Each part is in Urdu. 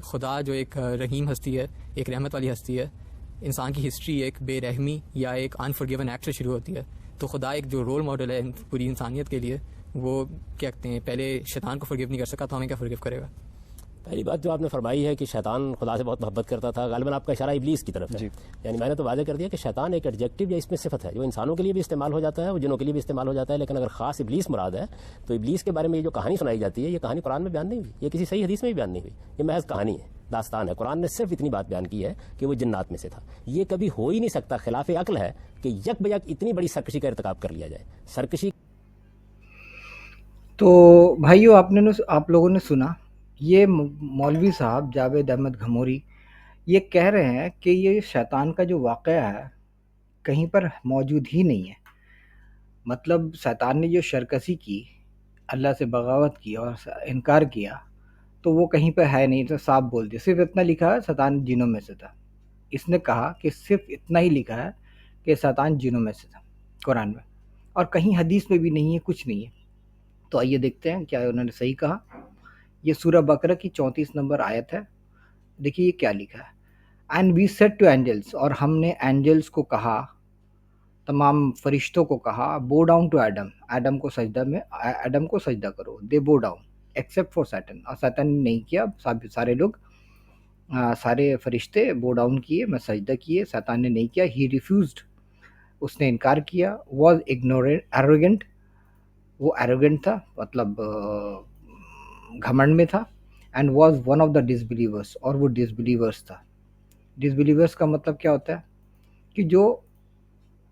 خدا جو ایک رحیم ہستی ہے، ایک رحمت والی ہستی ہے، انسان کی ہسٹری ایک بے رحمی یا ایک انفورگیون ایکٹ سے شروع ہوتی ہے. تو خدا ایک جو رول ماڈل ہے پوری انسانیت کے لیے، وہ کیا کہتے ہیں، پہلے شیطان کو فرگیو نہیں کر سکا تو ہمیں کیا فرگیو کرے گا؟ پہلی بات جو آپ نے فرمائی ہے کہ شیطان خدا سے بہت محبت کرتا تھا، غالباً آپ کا اشارہ ابلیس کی طرف ہے. یعنی میں نے تو واضح کر دیا کہ شیطان ایک ایڈجیکٹو یا اس میں صفت ہے جو انسانوں کے لیے بھی استعمال ہو جاتا ہے اور جنوں کے لیے بھی استعمال ہو جاتا ہے، لیکن اگر خاص ابلیس مراد ہے تو ابلیس کے بارے میں یہ جو کہانی سنائی جاتی ہے، یہ کہانی قرآن میں بیان نہیں ہوئی، یہ کسی صحیح حدیث میں بھی بیان نہیں ہوئی، یہ محض کہانی ہے، داستان ہے. قرآن نے صرف اتنی بات بیان کی ہے کہ وہ جنات میں سے تھا. یہ کبھی ہو ہی نہیں سکتا، خلاف عقل ہے کہ یک بیک اتنی بڑی سرکشی کا ارتکاب کر لیا جائے. سرکشی تو بھائیو، آپ لوگوں نے سنا یہ مولوی صاحب جاوید احمد گھموری یہ کہہ رہے ہیں کہ یہ شیطان کا جو واقعہ ہے کہیں پر موجود ہی نہیں ہے. مطلب شیطان نے جو شرکسی کی، اللہ سے بغاوت کی اور انکار کیا، تو وہ کہیں پہ ہے نہیں. تو صاف بول دیا، صرف اتنا لکھا ہے شیطان جنوں میں سے تھا. اس نے کہا کہ صرف اتنا ہی لکھا ہے کہ شیطان جنوں میں سے تھا قرآن میں، اور کہیں حدیث میں بھی نہیں ہے، کچھ نہیں ہے. تو آئیے دیکھتے ہیں کیا انہوں نے صحیح کہا. یہ سورہ بقرہ کی 34 نمبر آیت ہے. دیکھیے یہ کیا لکھا ہے. And we said to angels, اور ہم نے اینجلس کو کہا، تمام فرشتوں کو کہا، بو ڈاؤن ٹو ایڈم، ایڈم کو سجدہ کرو. دے بو ڈاؤن ایکسیپٹ فار سیٹن، اور سیٹن نے نہیں کیا. سارے لوگ، سارے فرشتے بو ڈاؤن کیے، میں سجدہ کیے. سیطان نے نہیں کیا. ہی ریفیوزڈ، اس نے انکار کیا. واز اگنورینٹ، ایروگنٹ، وہ ایروگنٹ تھا، مطلب گھمنڈ میں تھا. And was one of the ڈس بلیورس، اور وہ ڈس بلیورس تھا. ڈس بلیورس کا مطلب کیا ہوتا ہے؟ کہ جو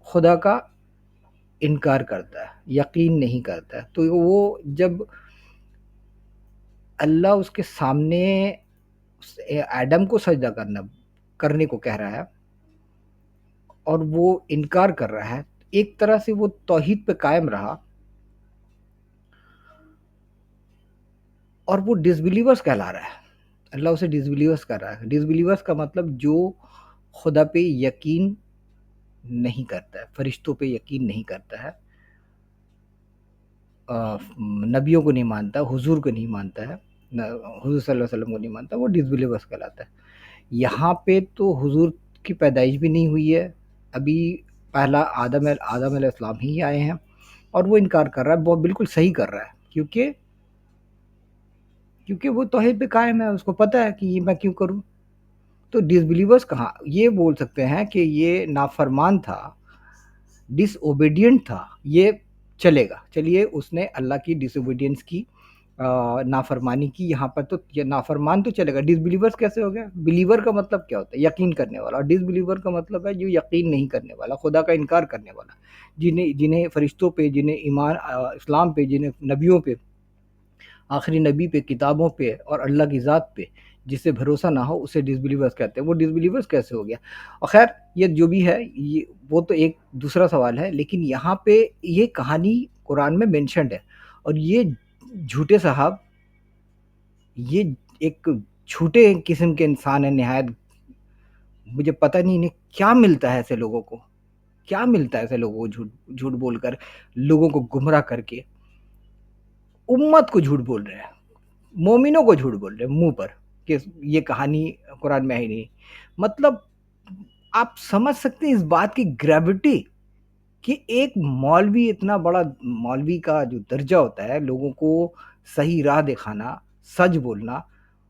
خدا کا انکار کرتا ہے، یقین نہیں کرتا ہے. تو وہ جب اللہ اس کے سامنے ایڈم کو سجدہ کرنے کو کہہ رہا ہے اور وہ انکار کر رہا ہے، ایک طرح سے وہ توحید پہ قائم رہا اور وہ ڈس بلیورس کہلا رہا ہے. اللہ اسے ڈس بلیورس کر رہا ہے. ڈس بلیورس کا مطلب جو خدا پہ یقین نہیں کرتا ہے، فرشتوں پہ یقین نہیں کرتا ہے، نبیوں کو نہیں مانتا، حضور کو نہیں مانتا ہے، حضور صلی اللہ علیہ وسلم کو نہیں مانتا، وہ ڈس بلیورس کہلاتا ہے. یہاں پہ تو حضور کی پیدائش بھی نہیں ہوئی ہے ابھی، پہلا آدم علیہ السلام ہی آئے ہیں، اور وہ انکار کر رہا ہے. وہ بالکل صحیح کر رہا ہے، کیونکہ وہ توحید پہ قائم ہے، اس کو پتہ ہے کہ یہ میں کیوں کروں. تو ڈس بلیورس کہاں یہ بول سکتے ہیں کہ یہ نافرمان تھا، ڈس اوبیڈینٹ تھا، یہ چلے گا. چلیے، اس نے اللہ کی ڈس اوبیڈینس کی، نافرمانی کی. یہاں پر تو یہ نافرمان تو چلے گا. ڈس بلیورس کیسے ہو گیا؟ بلیور کا مطلب کیا ہوتا ہے؟ یقین کرنے والا. اور ڈس بلیور کا مطلب ہے جو یقین نہیں کرنے والا، خدا کا انکار کرنے والا، جنہیں فرشتوں پہ، جنہیں ایمان اسلام پہ، جنہیں نبیوں پہ، آخری نبی پہ، کتابوں پہ اور اللہ کی ذات پہ جسے بھروسہ نہ ہو، اسے ڈس بلیورس کہتے ہیں. وہ ڈس بلیورس کیسے ہو گیا؟ اور خیر، یہ جو بھی ہے وہ تو ایک دوسرا سوال ہے. لیکن یہاں پہ یہ کہانی قرآن میں مینشنڈ ہے، اور یہ جھوٹے صاحب، یہ ایک جھوٹے قسم کے انسان ہیں نہایت. مجھے پتہ نہیں انہیں کیا ملتا ہے، ایسے لوگوں کو کیا ملتا ہے، ایسے لوگوں کو جھوٹ بول کر، لوگوں کو گمراہ کر کے، امت کو جھوٹ بول رہے ہیں، مومنوں کو جھوٹ بول رہے ہیں منہ پر کہ یہ کہانی قرآن میں ہے نہیں. مطلب آپ سمجھ سکتے ہیں اس بات کی گریوٹی کہ ایک مولوی، اتنا بڑا مولوی کا جو درجہ ہوتا ہے، لوگوں کو صحیح راہ دکھانا، سچ بولنا،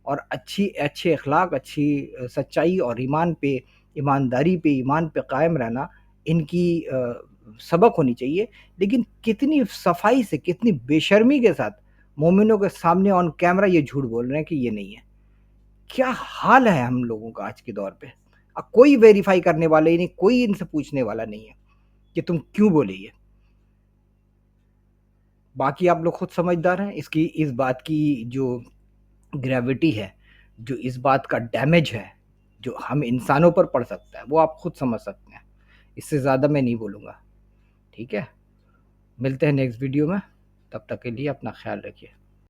اور اچھے اخلاق، اچھی سچائی اور ایمان پہ، ایمانداری پہ، ایمان پہ قائم رہنا، ان کی سبق ہونی چاہیے. لیکن کتنی صفائی سے، کتنی بے شرمی کے ساتھ مومنوں کے سامنے آن کیمرہ یہ جھوٹ بول رہے ہیں کہ یہ نہیں ہے. کیا حال ہے ہم لوگوں کا آج کے دور پہ! کوئی ویریفائی کرنے والا ہی نہیں، کوئی ان سے پوچھنے والا نہیں ہے کہ تم کیوں بولے یہ. باقی آپ لوگ خود سمجھدار ہیں. اس بات کی جو گریوٹی ہے، جو اس بات کا ڈیمیج ہے جو ہم انسانوں پر پڑ سکتا ہے، وہ آپ خود سمجھ سکتے ہیں. اس سے زیادہ میں نہیں بولوں گا. ٹھیک ہے، ملتے ہیں نیکسٹ ویڈیو میں. تب تک کے لیے اپنا خیال رکھیے.